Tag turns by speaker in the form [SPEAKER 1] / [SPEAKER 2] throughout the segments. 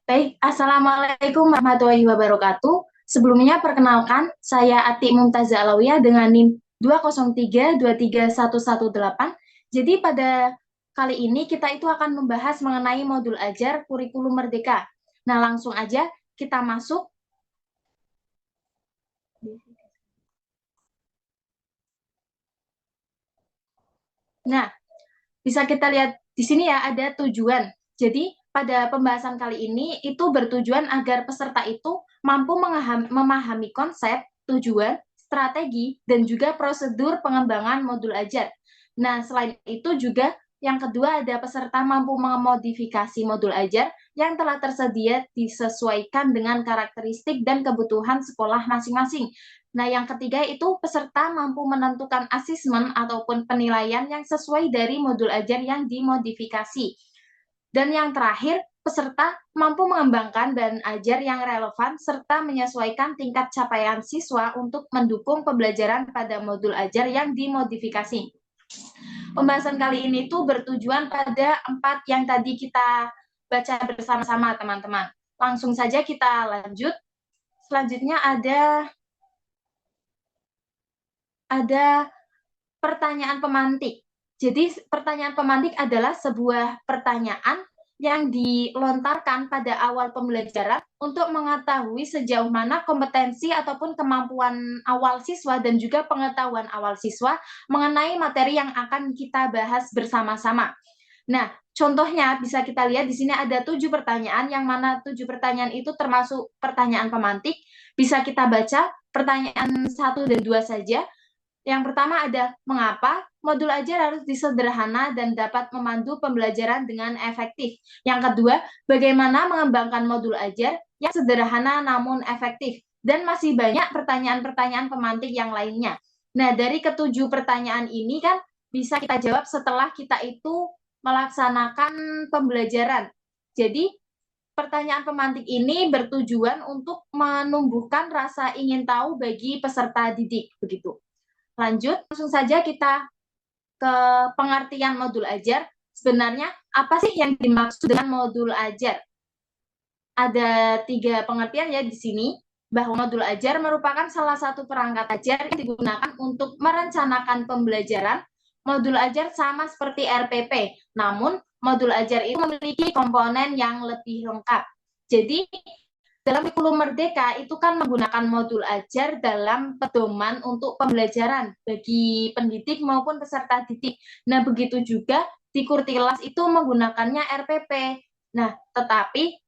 [SPEAKER 1] Baik, Assalamualaikum warahmatullahi wabarakatuh. Sebelumnya perkenalkan, saya Atik Mumtaza Alawiyah dengan NIM 203-23118. Jadi pada kali ini kita itu akan membahas mengenai modul ajar kurikulum Merdeka. Nah, langsung aja kita masuk. Nah, bisa kita lihat di sini ya ada tujuan. Jadi pada pembahasan kali ini itu bertujuan agar peserta itu mampu memahami konsep, tujuan, strategi, dan juga prosedur pengembangan modul ajar. Nah, selain itu juga yang kedua ada peserta mampu memodifikasi modul ajar yang telah tersedia disesuaikan dengan karakteristik dan kebutuhan sekolah masing-masing. Nah, yang ketiga itu peserta mampu menentukan asesmen ataupun penilaian yang sesuai dari modul ajar yang dimodifikasi. Dan yang terakhir, peserta mampu mengembangkan dan ajar yang relevan serta menyesuaikan tingkat capaian siswa untuk mendukung pembelajaran pada modul ajar yang dimodifikasi. Pembahasan kali ini tuh bertujuan pada 4 yang tadi kita baca bersama-sama, teman-teman. Langsung saja kita lanjut. Selanjutnya ada pertanyaan pemantik. Jadi pertanyaan pemantik adalah sebuah pertanyaan yang dilontarkan pada awal pembelajaran untuk mengetahui sejauh mana kompetensi ataupun kemampuan awal siswa dan juga pengetahuan awal siswa mengenai materi yang akan kita bahas bersama-sama. Nah, contohnya bisa kita lihat di sini ada 7 pertanyaan, yang mana 7 pertanyaan itu termasuk pertanyaan pemantik. Bisa kita baca pertanyaan 1 dan 2 saja. Yang pertama ada, mengapa modul ajar harus disederhana dan dapat memandu pembelajaran dengan efektif. Yang kedua, bagaimana mengembangkan modul ajar yang sederhana namun efektif. Dan masih banyak pertanyaan-pertanyaan pemantik yang lainnya. Nah, dari ketujuh pertanyaan ini kan bisa kita jawab setelah kita itu melaksanakan pembelajaran. Jadi, pertanyaan pemantik ini bertujuan untuk menumbuhkan rasa ingin tahu bagi peserta didik, begitu. Lanjut, langsung saja kita ke pengertian modul ajar. Sebenarnya apa sih yang dimaksud dengan modul ajar? Ada 3 pengertian ya di sini, bahwa modul ajar merupakan salah satu perangkat ajar yang digunakan untuk merencanakan pembelajaran. Modul ajar sama seperti RPP, namun modul ajar itu memiliki komponen yang lebih lengkap. Jadi dalam kurikulum Merdeka itu kan menggunakan modul ajar dalam pedoman untuk pembelajaran bagi pendidik maupun peserta didik. Nah, begitu juga di Kurtilas itu menggunakannya RPP. Nah, tetapi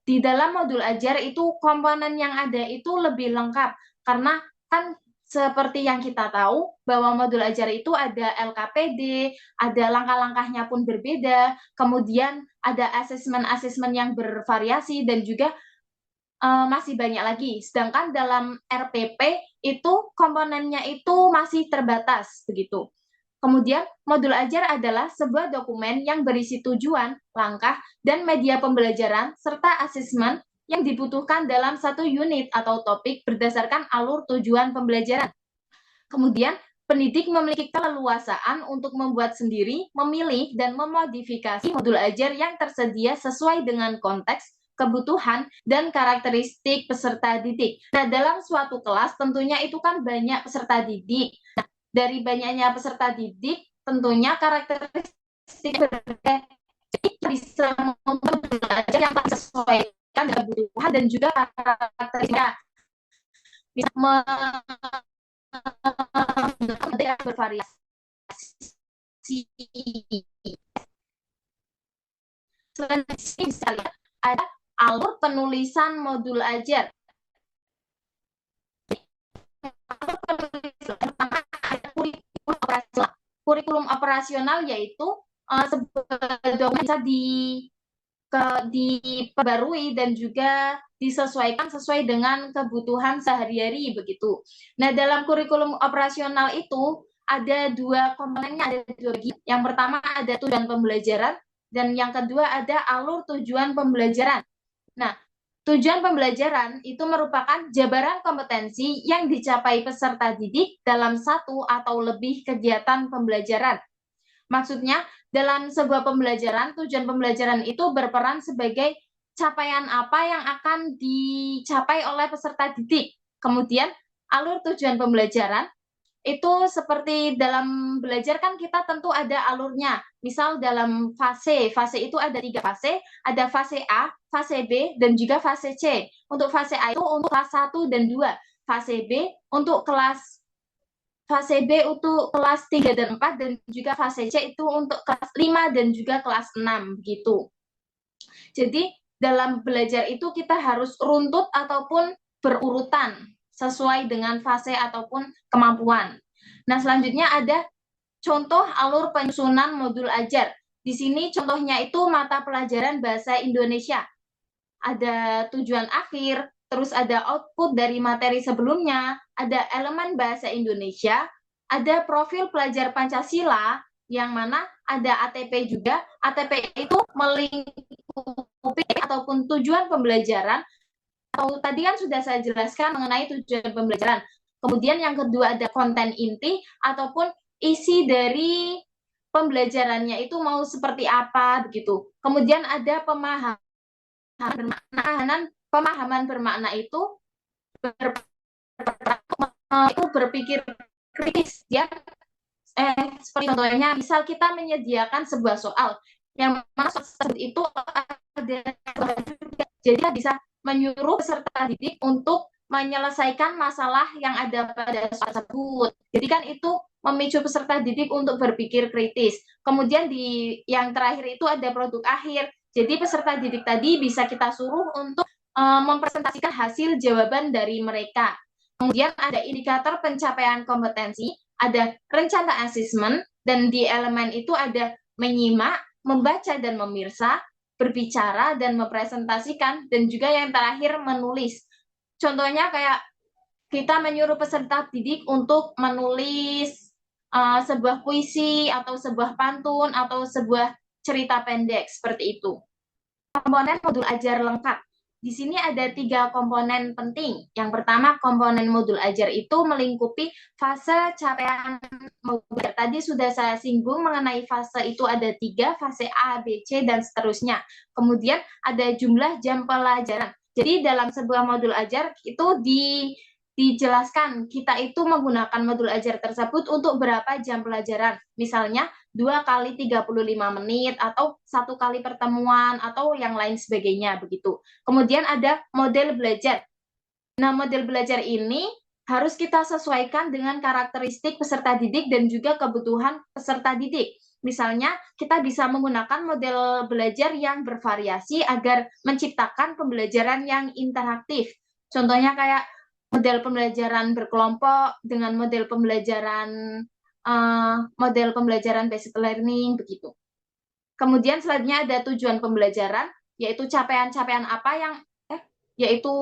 [SPEAKER 1] di dalam modul ajar itu komponen yang ada itu lebih lengkap karena kan seperti yang kita tahu bahwa modul ajar itu ada LKPD, ada langkah-langkahnya pun berbeda, kemudian ada asesmen-asesmen yang bervariasi dan juga masih banyak lagi. Sedangkan dalam RPP itu komponennya itu masih terbatas begitu. Kemudian modul ajar adalah sebuah dokumen yang berisi tujuan, langkah, dan media pembelajaran serta asesmen yang dibutuhkan dalam satu unit atau topik berdasarkan alur tujuan pembelajaran. Kemudian pendidik memiliki keleluasaan untuk membuat sendiri, memilih, dan memodifikasi modul ajar yang tersedia sesuai dengan konteks, kebutuhan, dan karakteristik peserta didik. Nah, dalam suatu kelas tentunya itu kan banyak peserta didik. Nah, dari banyaknya peserta didik, tentunya karakteristik berbeda. Jadi bisa membuat modul ajar yang disesuaikan dengan kebutuhan dan juga karakteristiknya. Bisa bervariasi. Selain ini bisa lihat ada alur penulisan modul ajar. Pertama ada kurikulum operasional. Kurikulum operasional yaitu sebuah dokumen bisa diperbarui dan juga disesuaikan sesuai dengan kebutuhan sehari-hari begitu. Nah, dalam kurikulum operasional itu ada 2 komponennya, ada 2 bagian. Yang pertama ada tujuan pembelajaran dan yang kedua ada alur tujuan pembelajaran. Nah, tujuan pembelajaran itu merupakan jabaran kompetensi yang dicapai peserta didik dalam satu atau lebih kegiatan pembelajaran. Maksudnya, dalam sebuah pembelajaran, tujuan pembelajaran itu berperan sebagai capaian apa yang akan dicapai oleh peserta didik. Kemudian alur tujuan pembelajaran itu seperti dalam belajar kan kita tentu ada alurnya. Misal dalam fase itu ada 3 fase, ada fase A, fase B, dan juga fase C. Untuk fase A itu untuk kelas 1 dan 2, fase B untuk kelas fase B untuk kelas 3 dan 4, dan juga fase C itu untuk kelas 5 dan juga kelas 6 begitu. Jadi dalam belajar itu kita harus runtut ataupun berurutan sesuai dengan fase ataupun kemampuan. Nah, selanjutnya ada contoh alur penyusunan modul ajar. Di sini contohnya itu mata pelajaran bahasa Indonesia. Ada tujuan akhir, terus ada output dari materi sebelumnya, ada elemen bahasa Indonesia, ada profil pelajar Pancasila, yang mana ada ATP juga. ATP itu melingkupi ataupun tujuan pembelajaran, atau tadi kan sudah saya jelaskan mengenai tujuan pembelajaran. Kemudian yang kedua ada konten inti ataupun isi dari pembelajarannya itu mau seperti apa begitu. Kemudian ada pemahaman bermakna itu berpikir kritis ya. Seperti contohnya, misal kita menyediakan sebuah soal yang masuk itu ada, jadi bisa menyuruh peserta didik untuk menyelesaikan masalah yang ada pada soal tersebut. Jadi kan itu memicu peserta didik untuk berpikir kritis. Kemudian di yang terakhir itu ada produk akhir. Jadi peserta didik tadi bisa kita suruh untuk mempresentasikan hasil jawaban dari mereka. Kemudian ada indikator pencapaian kompetensi, ada rencana asesmen, dan di elemen itu ada menyimak, membaca dan memirsa, berbicara dan mempresentasikan, dan juga yang terakhir menulis. Contohnya kayak kita menyuruh peserta didik untuk menulis sebuah puisi atau sebuah pantun atau sebuah cerita pendek seperti itu. Komponen modul ajar lengkap. Di sini ada 3 komponen penting. Yang pertama, komponen modul ajar itu melingkupi fase capaian modul. Tadi sudah saya singgung mengenai fase itu ada 3, fase A, B, C, dan seterusnya. Kemudian ada jumlah jam pelajaran. Jadi dalam sebuah modul ajar itu dijelaskan kita itu menggunakan modul ajar tersebut untuk berapa jam pelajaran. Misalnya 2 kali 35 menit atau 1 kali pertemuan atau yang lain sebagainya begitu. Kemudian ada model belajar. Nah, model belajar ini harus kita sesuaikan dengan karakteristik peserta didik dan juga kebutuhan peserta didik. Misalnya, kita bisa menggunakan model belajar yang bervariasi agar menciptakan pembelajaran yang interaktif. Contohnya kayak model pembelajaran berkelompok dengan model pembelajaran basic learning begitu. Kemudian selanjutnya ada tujuan pembelajaran, yaitu capaian-capaian yaitu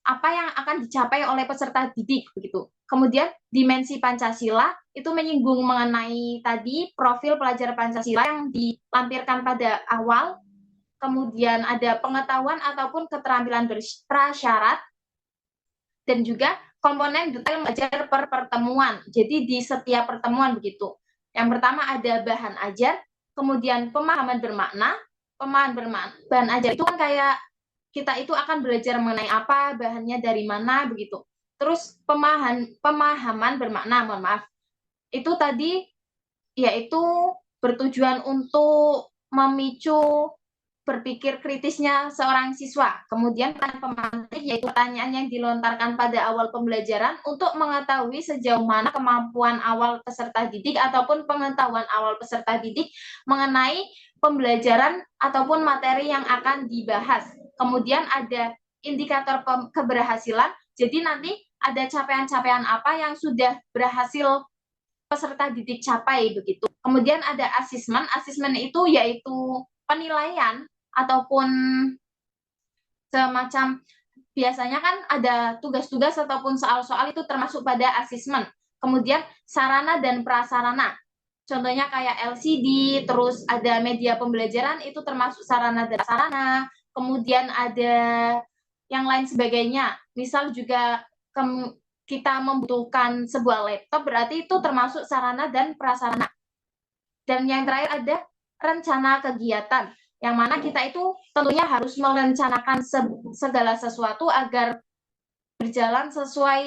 [SPEAKER 1] apa yang akan dicapai oleh peserta didik begitu. Kemudian dimensi Pancasila itu menyinggung mengenai tadi profil pelajar Pancasila yang dilampirkan pada awal. Kemudian ada pengetahuan ataupun keterampilan prasyarat, dan juga komponen detail belajar per pertemuan. Jadi di setiap pertemuan begitu. Yang pertama ada bahan ajar, kemudian pemahaman bermakna. Bahan ajar itu kan kayak kita itu akan belajar mengenai apa, bahannya dari mana begitu. Terus pemahaman bermakna, mohon maaf. Itu tadi yaitu bertujuan untuk memicu berpikir kritisnya seorang siswa. Kemudian pertanyaan pemantik yaitu pertanyaan yang dilontarkan pada awal pembelajaran untuk mengetahui sejauh mana kemampuan awal peserta didik ataupun pengetahuan awal peserta didik mengenai pembelajaran ataupun materi yang akan dibahas. Kemudian ada indikator keberhasilan, jadi nanti ada capaian-capaian apa yang sudah berhasil peserta didik capai begitu. Kemudian ada asesmen. Asesmen itu yaitu penilaian ataupun semacam, biasanya kan ada tugas-tugas ataupun soal-soal itu termasuk pada asesmen. Kemudian sarana dan prasarana. Contohnya kayak LCD, terus ada media pembelajaran itu termasuk sarana dan prasarana. Kemudian ada yang lain sebagainya. Misal juga kita membutuhkan sebuah laptop, berarti itu termasuk sarana dan prasarana. Dan yang terakhir ada rencana kegiatan. yang mana kita itu tentunya harus merencanakan segala sesuatu agar berjalan sesuai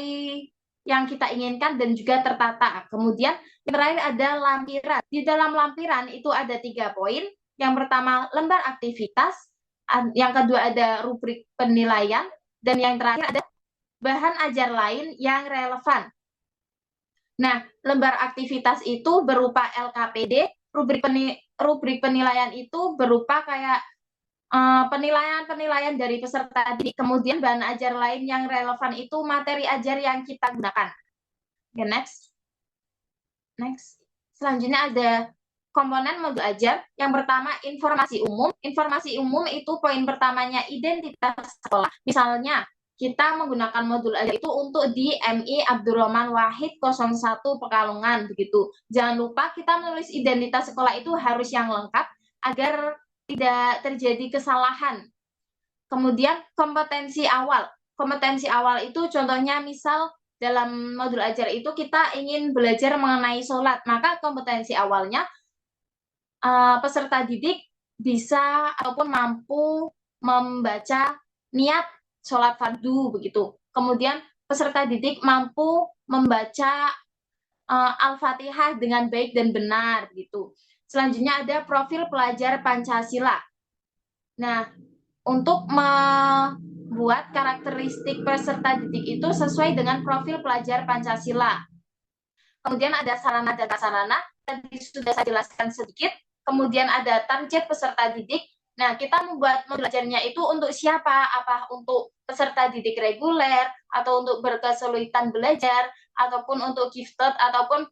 [SPEAKER 1] yang kita inginkan dan juga tertata. Kemudian yang terakhir ada lampiran. Di dalam lampiran itu ada 3 poin. Yang pertama lembar aktivitas, yang kedua ada rubrik penilaian, dan yang terakhir ada bahan ajar lain yang relevan. Nah, lembar aktivitas itu berupa LKPD, rubrik penilaian itu berupa kayak penilaian-penilaian dari peserta didik. Kemudian bahan ajar lain yang relevan itu materi ajar yang kita gunakan. Okay, next. Selanjutnya ada komponen modul ajar. Yang pertama informasi umum. Informasi umum itu poin pertamanya identitas sekolah. Misalnya kita menggunakan modul ajar itu untuk di MI Abdurrahman Wahid 01 Pekalongan begitu. Jangan lupa kita menulis identitas sekolah itu harus yang lengkap agar tidak terjadi kesalahan. Kemudian kompetensi awal. Kompetensi awal itu contohnya misal dalam modul ajar itu kita ingin belajar mengenai sholat, maka kompetensi awalnya peserta didik bisa ataupun mampu membaca niat sholat fardu begitu. Kemudian peserta didik mampu membaca Al-Fatihah dengan baik dan benar gitu. Selanjutnya ada profil pelajar Pancasila. Nah, untuk membuat karakteristik peserta didik itu sesuai dengan profil pelajar Pancasila. Kemudian ada sarana dan prasarana, tadi sudah saya jelaskan sedikit. Kemudian ada target peserta didik. Nah, kita membuat modul ajarnya itu untuk siapa? Apa untuk peserta didik reguler, atau untuk berkesulitan belajar, ataupun untuk gifted, ataupun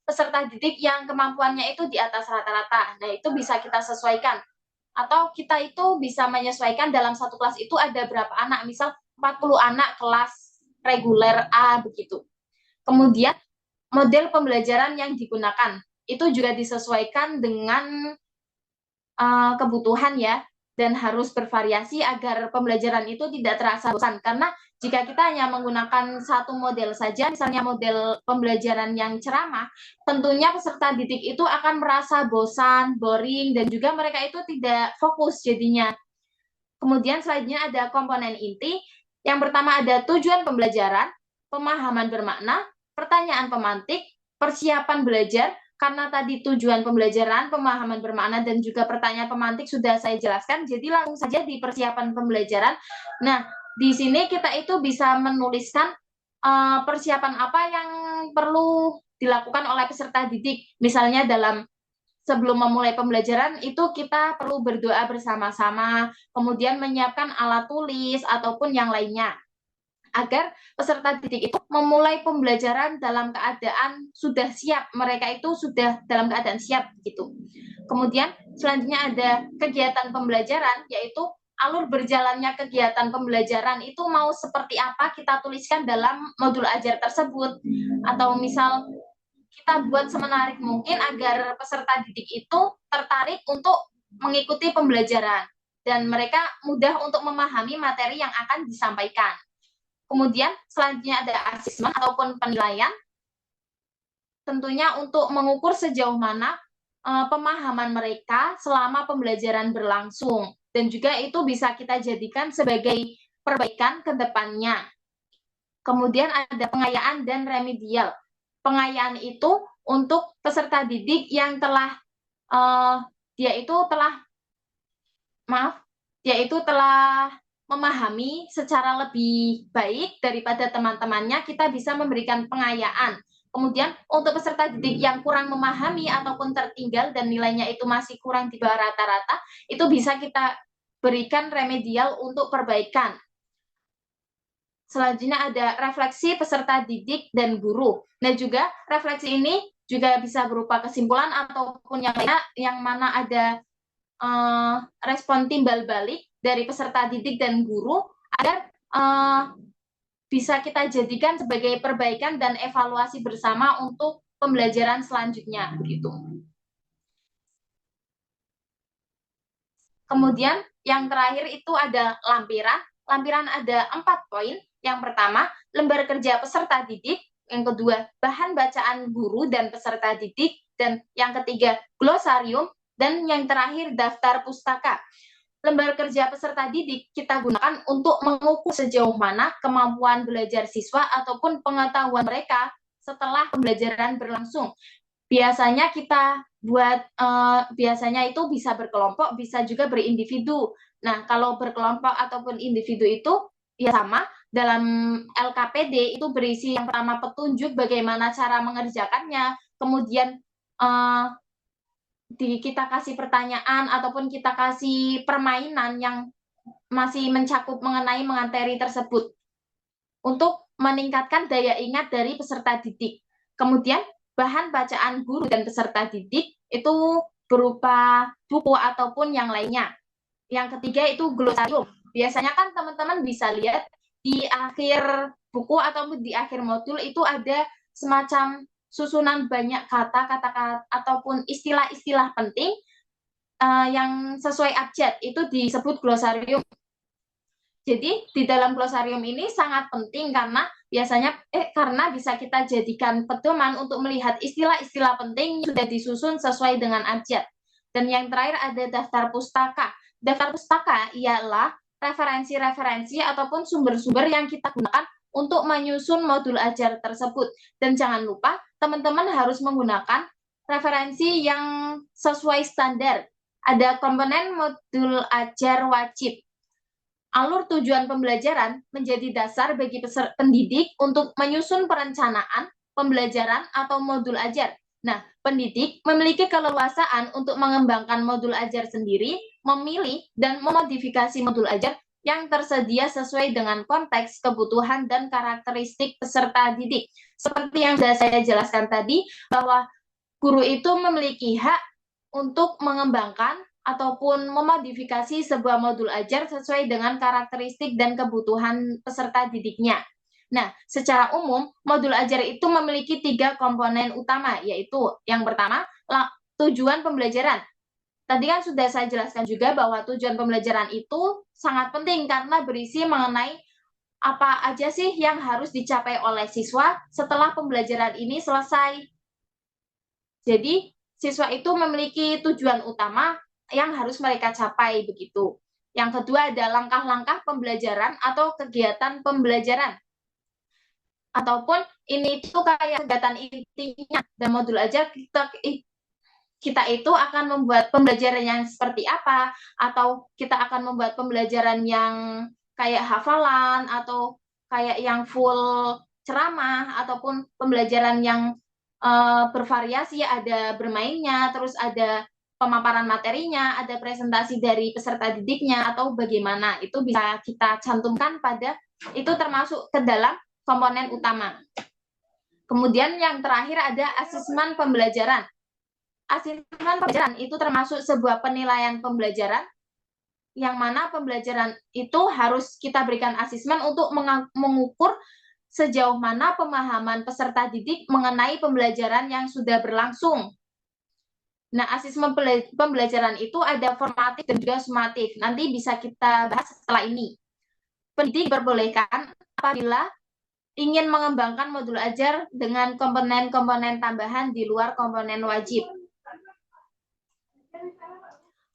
[SPEAKER 1] peserta didik yang kemampuannya itu di atas rata-rata. Nah, itu bisa kita sesuaikan. Atau kita itu bisa menyesuaikan dalam satu kelas itu ada berapa anak, misal 40 anak kelas reguler A begitu. Kemudian model pembelajaran yang digunakan itu juga disesuaikan dengan kebutuhan ya, dan harus bervariasi agar pembelajaran itu tidak terasa bosan. Karena jika kita hanya menggunakan satu model saja, misalnya model pembelajaran yang ceramah, tentunya peserta didik itu akan merasa bosan, boring, dan juga mereka itu tidak fokus jadinya. Kemudian selanjutnya ada komponen inti. Yang pertama ada tujuan pembelajaran, pemahaman bermakna, pertanyaan pemantik, persiapan belajar. Karena tadi tujuan pembelajaran, pemahaman bermakna, dan juga pertanyaan pemantik sudah saya jelaskan, jadi langsung saja di persiapan pembelajaran. Nah, di sini kita itu bisa menuliskan persiapan apa yang perlu dilakukan oleh peserta didik. Misalnya dalam sebelum memulai pembelajaran itu kita perlu berdoa bersama-sama, kemudian menyiapkan alat tulis ataupun yang lainnya, agar peserta didik itu memulai pembelajaran dalam keadaan sudah siap, mereka itu sudah dalam keadaan siap gitu. Kemudian selanjutnya ada kegiatan pembelajaran, yaitu alur berjalannya kegiatan pembelajaran itu mau seperti apa kita tuliskan dalam modul ajar tersebut. Atau misal kita buat semenarik mungkin agar peserta didik itu tertarik untuk mengikuti pembelajaran dan mereka mudah untuk memahami materi yang akan disampaikan. Kemudian selanjutnya ada asesmen ataupun penilaian, tentunya untuk mengukur sejauh mana pemahaman mereka selama pembelajaran berlangsung, dan juga itu bisa kita jadikan sebagai perbaikan ke depannya. Kemudian ada pengayaan dan remedial. Pengayaan itu untuk peserta didik yang telah dia itu telah memahami secara lebih baik daripada teman-temannya, kita bisa memberikan pengayaan. Kemudian untuk peserta didik yang kurang memahami ataupun tertinggal dan nilainya itu masih kurang di bawah rata-rata, itu bisa kita berikan remedial untuk perbaikan. Selanjutnya ada refleksi peserta didik dan guru. Nah, juga refleksi ini juga bisa berupa kesimpulan ataupun yang lainnya, yang mana ada respon timbal balik dari peserta didik dan guru agar bisa kita jadikan sebagai perbaikan dan evaluasi bersama untuk pembelajaran selanjutnya begitu. Kemudian yang terakhir itu ada lampiran. Lampiran ada 4 poin. Yang pertama, lembar kerja peserta didik. Yang kedua, bahan bacaan guru dan peserta didik. Dan yang ketiga, glosarium. Dan yang terakhir, daftar pustaka. Lembar kerja peserta didik kita gunakan untuk mengukur sejauh mana kemampuan belajar siswa ataupun pengetahuan mereka setelah pembelajaran berlangsung. Biasanya kita buat biasanya itu bisa berkelompok, bisa juga berindividu. Nah, kalau berkelompok ataupun individu itu ya sama. Dalam LKPD itu berisi yang pertama petunjuk bagaimana cara mengerjakannya, kemudian kita kasih pertanyaan ataupun kita kasih permainan yang masih mencakup mengenai materi tersebut untuk meningkatkan daya ingat dari peserta didik. Kemudian bahan bacaan guru dan peserta didik itu berupa buku ataupun yang lainnya. Yang ketiga itu glosarium. Biasanya kan teman-teman bisa lihat di akhir buku ataupun di akhir modul itu ada semacam susunan banyak kata-kata ataupun istilah-istilah penting yang sesuai abjad, itu disebut glosarium. Jadi di dalam glosarium ini sangat penting karena biasanya karena bisa kita jadikan pedoman untuk melihat istilah-istilah penting yang sudah disusun sesuai dengan abjad. Dan yang terakhir ada daftar pustaka. Daftar pustaka ialah referensi-referensi ataupun sumber-sumber yang kita gunakan untuk menyusun modul ajar tersebut. Dan jangan lupa teman-teman harus menggunakan referensi yang sesuai standar. Ada komponen modul ajar wajib. Alur tujuan pembelajaran menjadi dasar bagi pendidik untuk menyusun perencanaan pembelajaran atau modul ajar. Nah, pendidik memiliki keleluasaan untuk mengembangkan modul ajar sendiri, memilih dan memodifikasi modul ajar yang tersedia sesuai dengan konteks, kebutuhan, dan karakteristik peserta didik. Seperti yang sudah saya jelaskan tadi, bahwa guru itu memiliki hak untuk mengembangkan ataupun memodifikasi sebuah modul ajar sesuai dengan karakteristik dan kebutuhan peserta didiknya. Nah, secara umum, modul ajar itu memiliki 3 komponen utama, yaitu yang pertama, tujuan pembelajaran. Tadi kan sudah saya jelaskan juga bahwa tujuan pembelajaran itu sangat penting karena berisi mengenai apa aja sih yang harus dicapai oleh siswa setelah pembelajaran ini selesai. Jadi, siswa itu memiliki tujuan utama yang harus mereka capai begitu. Yang kedua ada langkah-langkah pembelajaran atau kegiatan pembelajaran. Ataupun ini itu kayak kegiatan intinya dan modul ajar kita itu akan membuat pembelajaran yang seperti apa, atau kita akan membuat pembelajaran yang kayak hafalan atau kayak yang full ceramah ataupun pembelajaran yang bervariasi, ada bermainnya, terus ada pemaparan materinya, ada presentasi dari peserta didiknya, atau bagaimana. Itu bisa kita cantumkan pada, itu termasuk ke dalam komponen utama. Kemudian yang terakhir ada asesmen pembelajaran. Asesmen pembelajaran itu termasuk sebuah penilaian pembelajaran, yang mana pembelajaran itu harus kita berikan asesmen untuk mengukur sejauh mana pemahaman peserta didik mengenai pembelajaran yang sudah berlangsung. Nah, asesmen pembelajaran itu ada formatif dan juga sumatif. Nanti bisa kita bahas setelah ini. Pendidik diperbolehkan apabila ingin mengembangkan modul ajar dengan komponen-komponen tambahan di luar komponen wajib.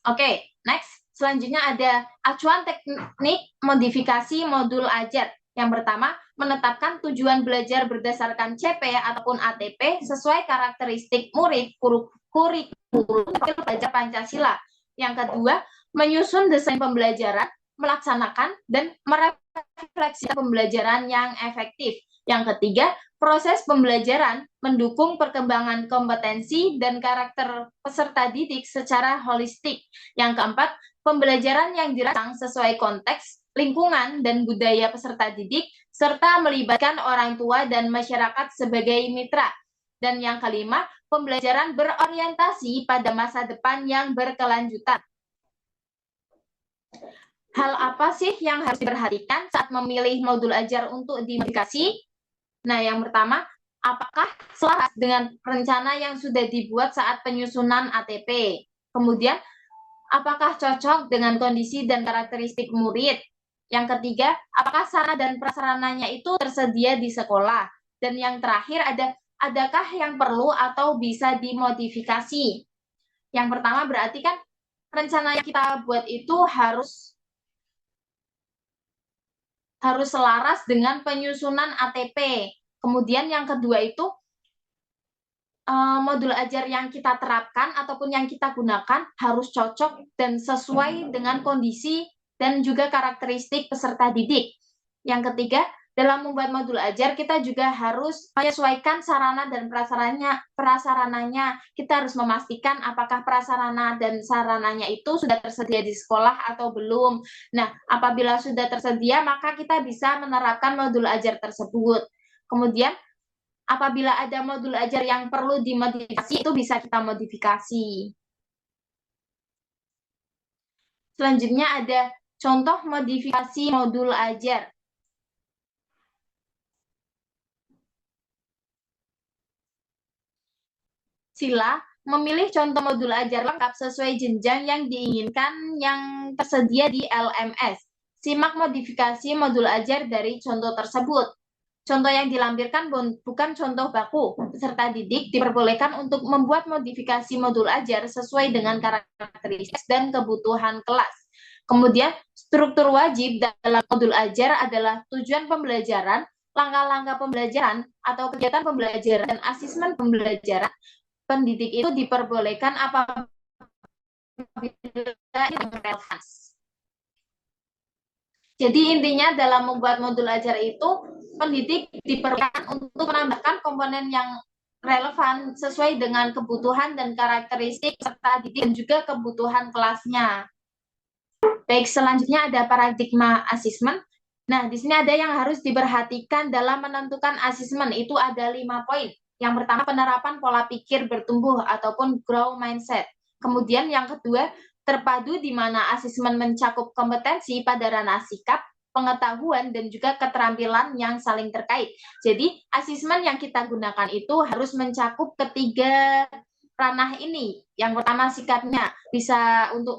[SPEAKER 1] Oke, next. Selanjutnya ada acuan teknik modifikasi modul ajar. Yang pertama, menetapkan tujuan belajar berdasarkan CP ataupun ATP sesuai karakteristik murid kurikulum belajar Pancasila. Yang kedua, menyusun desain pembelajaran, melaksanakan dan merefleksi pembelajaran yang efektif. Yang ketiga, proses pembelajaran mendukung perkembangan kompetensi dan karakter peserta didik secara holistik. Yang keempat, pembelajaran yang dirancang sesuai konteks, lingkungan, dan budaya peserta didik, serta melibatkan orang tua dan masyarakat sebagai mitra. Dan yang kelima, pembelajaran berorientasi pada masa depan yang berkelanjutan. Hal apa sih yang harus diperhatikan saat memilih modul ajar untuk dimodifikasi? Nah, yang pertama, apakah selaras dengan rencana yang sudah dibuat saat penyusunan ATP? Kemudian, apakah cocok dengan kondisi dan karakteristik murid? Yang ketiga, apakah sarana dan prasarananya itu tersedia di sekolah? Dan yang terakhir, adakah yang perlu atau bisa dimodifikasi? Yang pertama berarti kan rencana yang kita buat itu harus selaras dengan penyusunan ATP. Kemudian yang kedua itu modul ajar yang kita terapkan ataupun yang kita gunakan harus cocok dan sesuai dengan kondisi dan juga karakteristik peserta didik. Yang ketiga, dalam membuat modul ajar kita juga harus menyesuaikan sarana dan prasarananya. Kita harus memastikan apakah prasarana dan sarananya itu sudah tersedia di sekolah atau belum. Nah, apabila sudah tersedia, maka kita bisa menerapkan modul ajar tersebut. Kemudian apabila ada modul ajar yang perlu dimodifikasi, itu bisa kita modifikasi. Selanjutnya ada contoh modifikasi modul ajar. Sila memilih contoh modul ajar lengkap sesuai jenjang yang diinginkan yang tersedia di LMS. Simak modifikasi modul ajar dari contoh tersebut. Contoh yang dilampirkan bukan contoh baku. Peserta didik diperbolehkan untuk membuat modifikasi modul ajar sesuai dengan karakteristik dan kebutuhan kelas. Kemudian, struktur wajib dalam modul ajar adalah tujuan pembelajaran, langkah-langkah pembelajaran, atau kegiatan pembelajaran dan asesmen pembelajaran. Pendidik itu diperbolehkan apabila relevan. Jadi intinya dalam membuat modul ajar itu, pendidik diperlukan untuk menambahkan komponen yang relevan sesuai dengan kebutuhan dan karakteristik peserta didik dan juga kebutuhan kelasnya. Baik, selanjutnya ada paradigma asesmen. Nah, di sini ada yang harus diperhatikan dalam menentukan asesmen. Itu ada 5 poin. Yang pertama, penerapan pola pikir bertumbuh ataupun growth mindset. Kemudian yang kedua, terpadu di mana asesmen mencakup kompetensi pada ranah sikap, pengetahuan, dan juga keterampilan yang saling terkait. Jadi, asesmen yang kita gunakan itu harus mencakup ketiga ranah ini. Yang pertama, sikapnya bisa untuk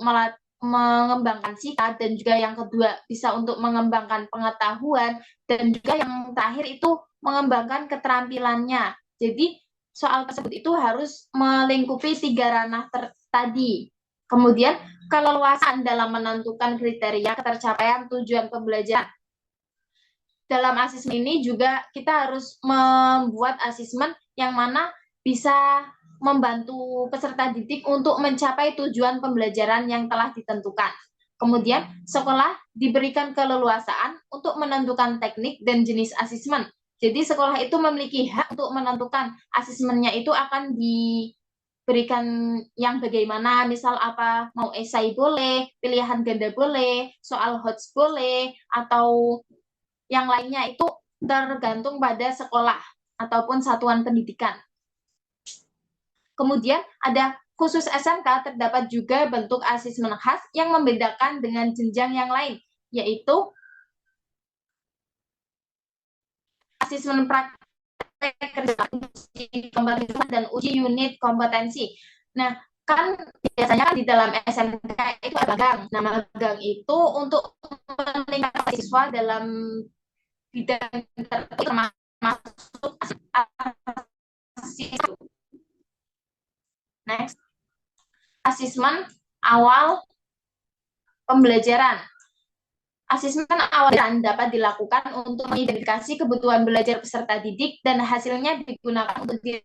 [SPEAKER 1] mengembangkan sikap, dan juga yang kedua bisa untuk mengembangkan pengetahuan, dan juga yang terakhir itu mengembangkan keterampilannya. Jadi, soal tersebut itu harus melingkupi 3 ranah tadi. Kemudian, keleluasan dalam menentukan kriteria ketercapaian tujuan pembelajaran. Dalam asesmen ini juga kita harus membuat asesmen yang mana bisa membantu peserta didik untuk mencapai tujuan pembelajaran yang telah ditentukan. Kemudian, sekolah diberikan keleluasaan untuk menentukan teknik dan jenis asesmen. Jadi, sekolah itu memiliki hak untuk menentukan asesmennya itu akan berikan yang bagaimana, misal apa, mau esai boleh, pilihan ganda boleh, soal HOTS boleh, atau yang lainnya itu tergantung pada sekolah ataupun satuan pendidikan. Kemudian ada khusus SMK, terdapat juga bentuk asesmen khas yang membedakan dengan jenjang yang lain, yaitu asesmen praktek uji kompetensi dan uji unit kompetensi. Nah, kan biasanya kan di dalam SMK itu ada magang. Nah, magang itu untuk meningkatkan siswa dalam bidang termasuk next, asesmen awal pembelajaran. Asesmen awal dapat dilakukan untuk mengidentifikasi kebutuhan belajar peserta didik dan hasilnya digunakan untuk yang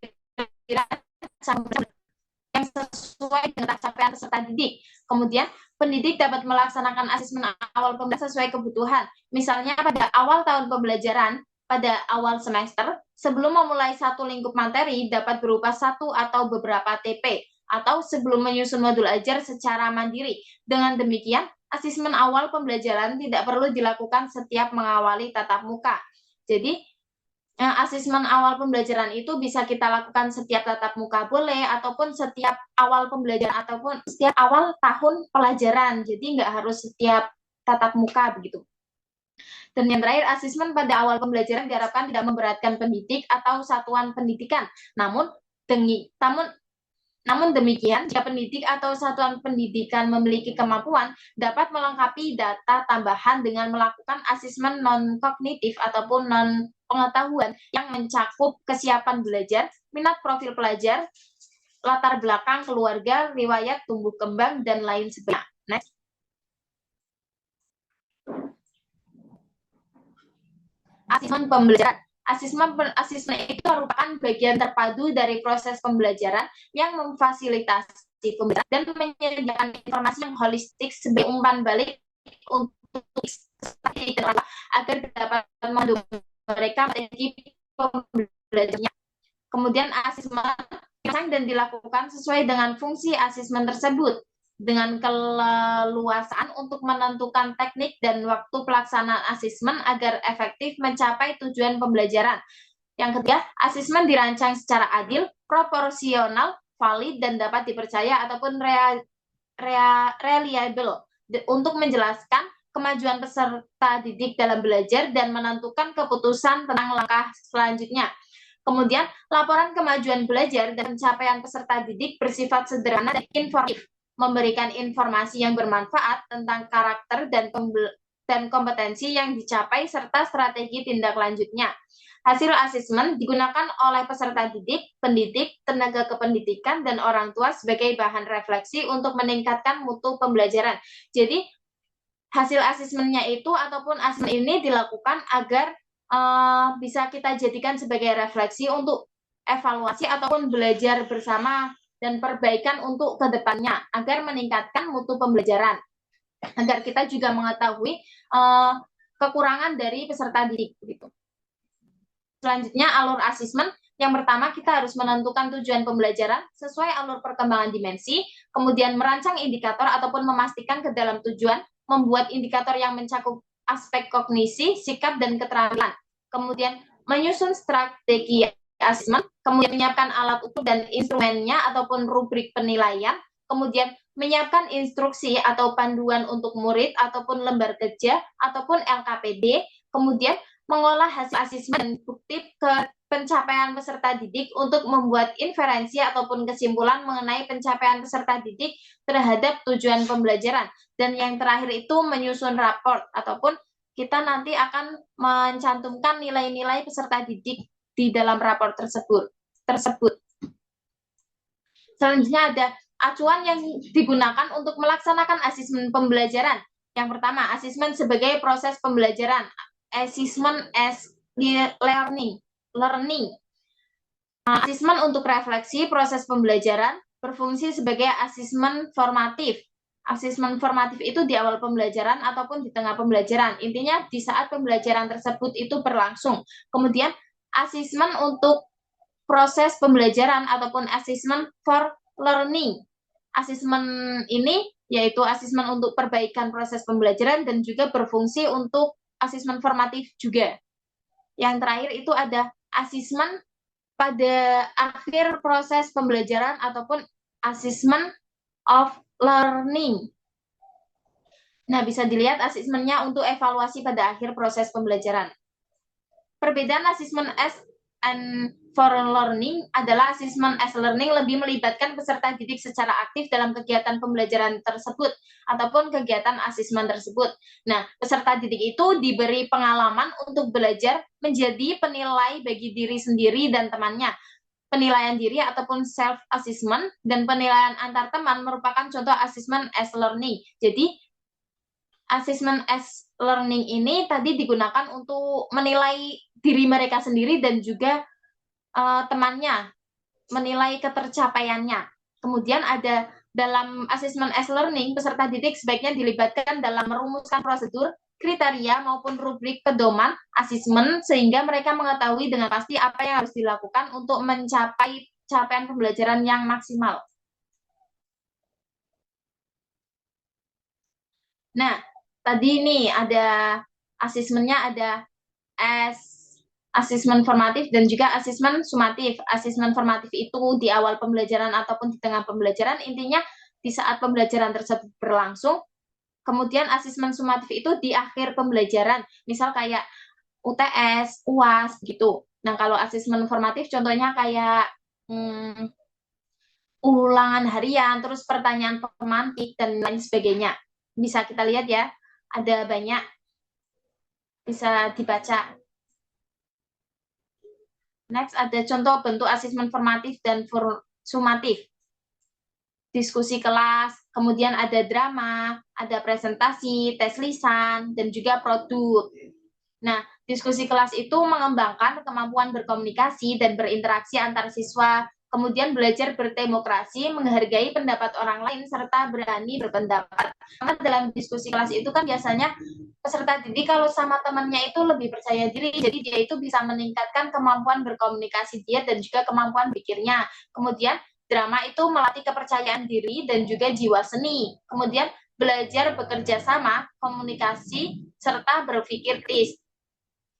[SPEAKER 1] sesuai dengan capaian peserta didik. Kemudian, pendidik dapat melaksanakan asesmen awal pembelajaran sesuai kebutuhan. Misalnya pada awal tahun pembelajaran, pada awal semester, sebelum memulai satu lingkup materi dapat berupa satu atau beberapa TP, atau sebelum menyusun modul ajar secara mandiri. Dengan demikian, asesmen awal pembelajaran tidak perlu dilakukan setiap mengawali tatap muka. Jadi, asesmen awal pembelajaran itu bisa kita lakukan setiap tatap muka boleh, ataupun setiap awal pembelajaran, ataupun setiap awal tahun pelajaran. Jadi, nggak harus setiap tatap muka begitu. Dan yang terakhir, asesmen pada awal pembelajaran diharapkan tidak memberatkan pendidik atau satuan pendidikan. Namun demikian, jika pendidik atau satuan pendidikan memiliki kemampuan, dapat melengkapi data tambahan dengan melakukan asesmen non-kognitif ataupun non-pengetahuan yang mencakup kesiapan belajar, minat profil pelajar, latar belakang keluarga, riwayat tumbuh kembang, dan lain sebagainya. Next. Asesmen pembelajaran. Asesmen itu merupakan bagian terpadu dari proses pembelajaran yang memfasilitasi pembelajaran dan menyediakan informasi yang holistik sebagai umpan balik untuk agar dapat mendukung mereka menjadi pembelajarannya. Kemudian asesmen dirancang dan dilakukan sesuai dengan fungsi asesmen tersebut dengan keleluasaan untuk menentukan teknik dan waktu pelaksanaan asesmen agar efektif mencapai tujuan pembelajaran. Yang ketiga, asesmen dirancang secara adil, proporsional, valid, dan dapat dipercaya ataupun reliable untuk menjelaskan kemajuan peserta didik dalam belajar dan menentukan keputusan tentang langkah selanjutnya. Kemudian, laporan kemajuan belajar dan pencapaian peserta didik bersifat sederhana dan informatif, memberikan informasi yang bermanfaat tentang karakter dan kompetensi yang dicapai serta strategi tindak lanjutnya. Hasil asesmen digunakan oleh peserta didik, pendidik, tenaga kependidikan, dan orang tua sebagai bahan refleksi untuk meningkatkan mutu pembelajaran. Jadi, hasil asesmennya itu ataupun asesmen ini dilakukan agar bisa kita jadikan sebagai refleksi untuk evaluasi ataupun belajar bersama dan perbaikan untuk kedepannya agar meningkatkan mutu pembelajaran, agar kita juga mengetahui kekurangan dari peserta didik. Gitu. Selanjutnya, alur asesmen. Yang pertama, kita harus menentukan tujuan pembelajaran sesuai alur perkembangan dimensi, kemudian merancang indikator ataupun memastikan ke dalam tujuan, membuat indikator yang mencakup aspek kognisi, sikap, dan keterampilan. Kemudian, menyusun strategi asesmen, kemudian menyiapkan alat ukur dan instrumennya ataupun rubrik penilaian, kemudian menyiapkan instruksi atau panduan untuk murid ataupun lembar kerja ataupun LKPD, kemudian mengolah hasil asesmen dan bukti ke pencapaian peserta didik untuk membuat inferensi ataupun kesimpulan mengenai pencapaian peserta didik terhadap tujuan pembelajaran. Dan yang terakhir itu menyusun raport ataupun kita nanti akan mencantumkan nilai-nilai peserta didik di dalam raport tersebut. Selanjutnya ada acuan yang digunakan untuk melaksanakan asesmen pembelajaran. Yang pertama, asesmen sebagai proses pembelajaran. Assessment as learning. Asesmen untuk refleksi proses pembelajaran berfungsi sebagai asesmen formatif. Asesmen formatif itu di awal pembelajaran ataupun di tengah pembelajaran. Intinya di saat pembelajaran tersebut itu berlangsung. Kemudian asesmen untuk proses pembelajaran ataupun asesmen for learning. Asesmen ini yaitu asesmen untuk perbaikan proses pembelajaran dan juga berfungsi untuk asesmen formatif juga. Yang terakhir itu ada asesmen pada akhir proses pembelajaran ataupun assessment of learning. Nah, bisa dilihat asesmennya untuk evaluasi pada akhir proses pembelajaran. Perbedaan asesmen as and for learning adalah asesmen as learning lebih melibatkan peserta didik secara aktif dalam kegiatan pembelajaran tersebut ataupun kegiatan asesmen tersebut. Nah, peserta didik itu diberi pengalaman untuk belajar menjadi penilai bagi diri sendiri dan temannya. Penilaian diri ataupun self-assessment dan penilaian antar teman merupakan contoh asesmen as learning. Jadi, asesmen as learning ini tadi digunakan untuk menilai diri mereka sendiri dan juga temannya, menilai ketercapaiannya. Kemudian ada dalam asesmen as learning, peserta didik sebaiknya dilibatkan dalam merumuskan prosedur, kriteria maupun rubrik pedoman asesmen sehingga mereka mengetahui dengan pasti apa yang harus dilakukan untuk mencapai capaian pembelajaran yang maksimal. Nah, tadi nih ada asesmennya ada asesmen formatif dan juga asesmen sumatif. Asesmen formatif itu di awal pembelajaran ataupun di tengah pembelajaran, intinya di saat pembelajaran tersebut berlangsung. Kemudian asesmen sumatif itu di akhir pembelajaran, misal kayak UTS, UAS gitu. Nah, kalau asesmen formatif contohnya kayak ulangan harian, terus pertanyaan pemantik dan lain sebagainya. Bisa kita lihat ya, ada banyak, bisa dibaca. Next, ada contoh bentuk asesmen formatif dan sumatif. diskusi kelas, kemudian ada drama, ada presentasi, tes lisan, dan juga produk. Nah, diskusi kelas itu mengembangkan kemampuan berkomunikasi dan berinteraksi antar siswa, kemudian belajar berdemokrasi, menghargai pendapat orang lain, serta berani berpendapat. Karena dalam diskusi kelas itu kan biasanya peserta didik kalau sama temannya itu lebih percaya diri, jadi dia itu bisa meningkatkan kemampuan berkomunikasi dia dan juga kemampuan pikirnya. Kemudian drama itu melatih kepercayaan diri dan juga jiwa seni. Kemudian belajar bekerja sama, komunikasi, serta berpikir kritis.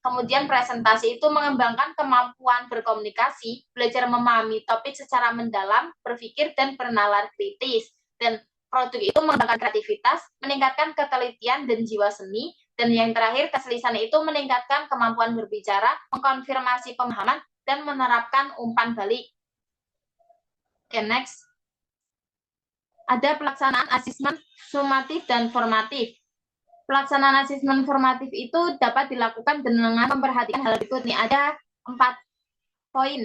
[SPEAKER 1] Kemudian presentasi itu mengembangkan kemampuan berkomunikasi, belajar memahami topik secara mendalam, berpikir dan bernalar kritis. Dan produk itu mengembangkan kreativitas, meningkatkan ketelitian dan jiwa seni. Dan yang terakhir, tes lisan itu meningkatkan kemampuan berbicara, mengkonfirmasi pemahaman, dan menerapkan umpan balik. Oke, next. Ada pelaksanaan asesmen sumatif dan formatif. Pelaksanaan asesmen formatif itu dapat dilakukan dengan memperhatikan hal berikut nih. Ada 4 poin.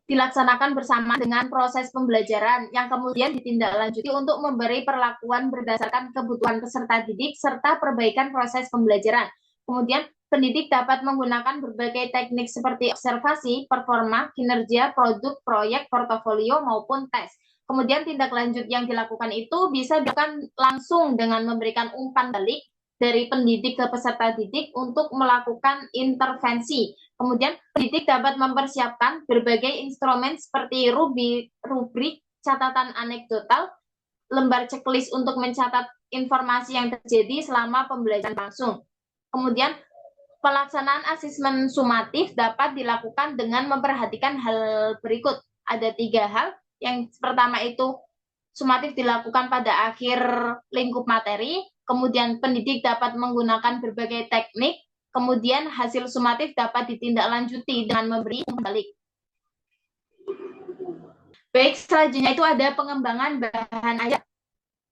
[SPEAKER 1] Dilaksanakan bersama dengan proses pembelajaran yang kemudian ditindaklanjuti untuk memberi perlakuan berdasarkan kebutuhan peserta didik serta perbaikan proses pembelajaran. Kemudian pendidik dapat menggunakan berbagai teknik seperti observasi, performa, kinerja, produk, proyek, portofolio maupun tes. Kemudian tindak lanjut yang dilakukan itu bisa dilakukan langsung dengan memberikan umpan balik dari pendidik ke peserta didik untuk melakukan intervensi. Kemudian pendidik dapat mempersiapkan berbagai instrumen seperti rubrik, catatan anekdotal, lembar checklist untuk mencatat informasi yang terjadi selama pembelajaran langsung. Kemudian pelaksanaan asesmen sumatif dapat dilakukan dengan memperhatikan hal berikut. Ada 3 hal. Yang pertama itu sumatif dilakukan pada akhir lingkup materi, kemudian pendidik dapat menggunakan berbagai teknik, kemudian hasil sumatif dapat ditindaklanjuti dengan memberi umpan balik. Baik, selanjutnya itu ada pengembangan bahan ajar.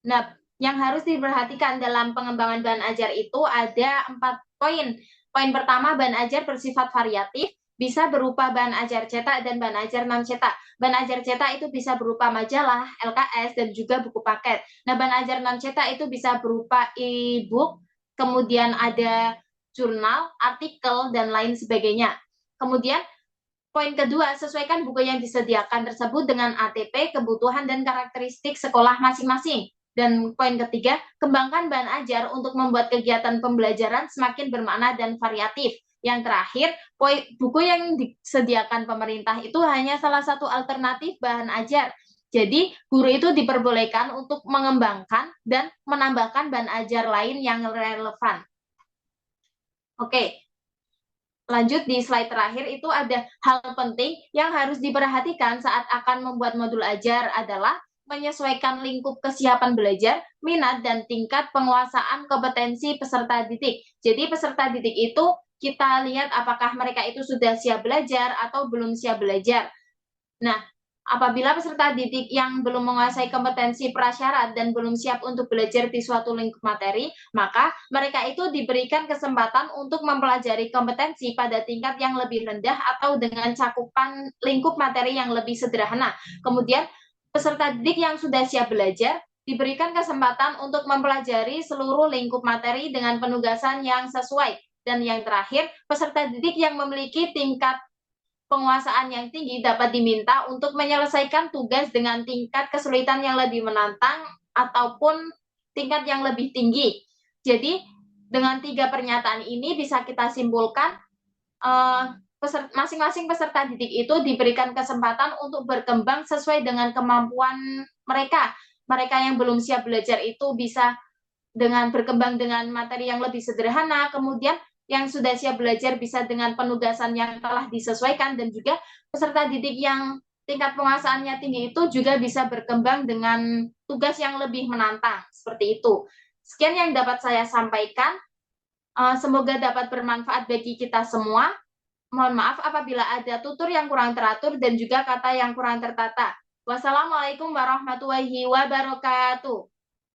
[SPEAKER 1] Nah, yang harus diperhatikan dalam pengembangan bahan ajar itu ada 4 poin. Poin pertama, bahan ajar bersifat variatif, bisa berupa bahan ajar cetak dan bahan ajar non-cetak. Bahan ajar cetak itu bisa berupa majalah, LKS, dan juga buku paket. Nah, bahan ajar non-cetak itu bisa berupa e-book, kemudian ada jurnal, artikel, dan lain sebagainya. Kemudian, poin kedua, sesuaikan buku yang disediakan tersebut dengan ATP, kebutuhan, dan karakteristik sekolah masing-masing. Dan poin ketiga, kembangkan bahan ajar untuk membuat kegiatan pembelajaran semakin bermakna dan variatif. Yang terakhir, buku yang disediakan pemerintah itu hanya salah satu alternatif bahan ajar. Jadi, guru itu diperbolehkan untuk mengembangkan dan menambahkan bahan ajar lain yang relevan. Oke, lanjut di slide terakhir itu ada hal penting yang harus diperhatikan saat akan membuat modul ajar adalah menyesuaikan lingkup kesiapan belajar, minat, dan tingkat penguasaan kompetensi peserta didik. Jadi peserta didik itu kita lihat apakah mereka itu sudah siap belajar atau belum siap belajar. Nah, apabila peserta didik yang belum menguasai kompetensi prasyarat dan belum siap untuk belajar di suatu lingkup materi, maka mereka itu diberikan kesempatan untuk mempelajari kompetensi pada tingkat yang lebih rendah atau dengan cakupan lingkup materi yang lebih sederhana. Kemudian, peserta didik yang sudah siap belajar diberikan kesempatan untuk mempelajari seluruh lingkup materi dengan penugasan yang sesuai. Dan yang terakhir, peserta didik yang memiliki tingkat penguasaan yang tinggi dapat diminta untuk menyelesaikan tugas dengan tingkat kesulitan yang lebih menantang ataupun tingkat yang lebih tinggi. Jadi, dengan 3 pernyataan ini bisa kita simpulkan masing-masing peserta didik itu diberikan kesempatan untuk berkembang sesuai dengan kemampuan mereka. Mereka yang belum siap belajar itu bisa dengan berkembang dengan materi yang lebih sederhana, kemudian yang sudah siap belajar bisa dengan penugasan yang telah disesuaikan, dan juga peserta didik yang tingkat penguasaannya tinggi itu juga bisa berkembang dengan tugas yang lebih menantang, seperti itu. Sekian yang dapat saya sampaikan. Semoga dapat bermanfaat bagi kita semua. Mohon maaf apabila ada tutur yang kurang teratur dan juga kata yang kurang tertata. Wassalamualaikum warahmatullahi wabarakatuh.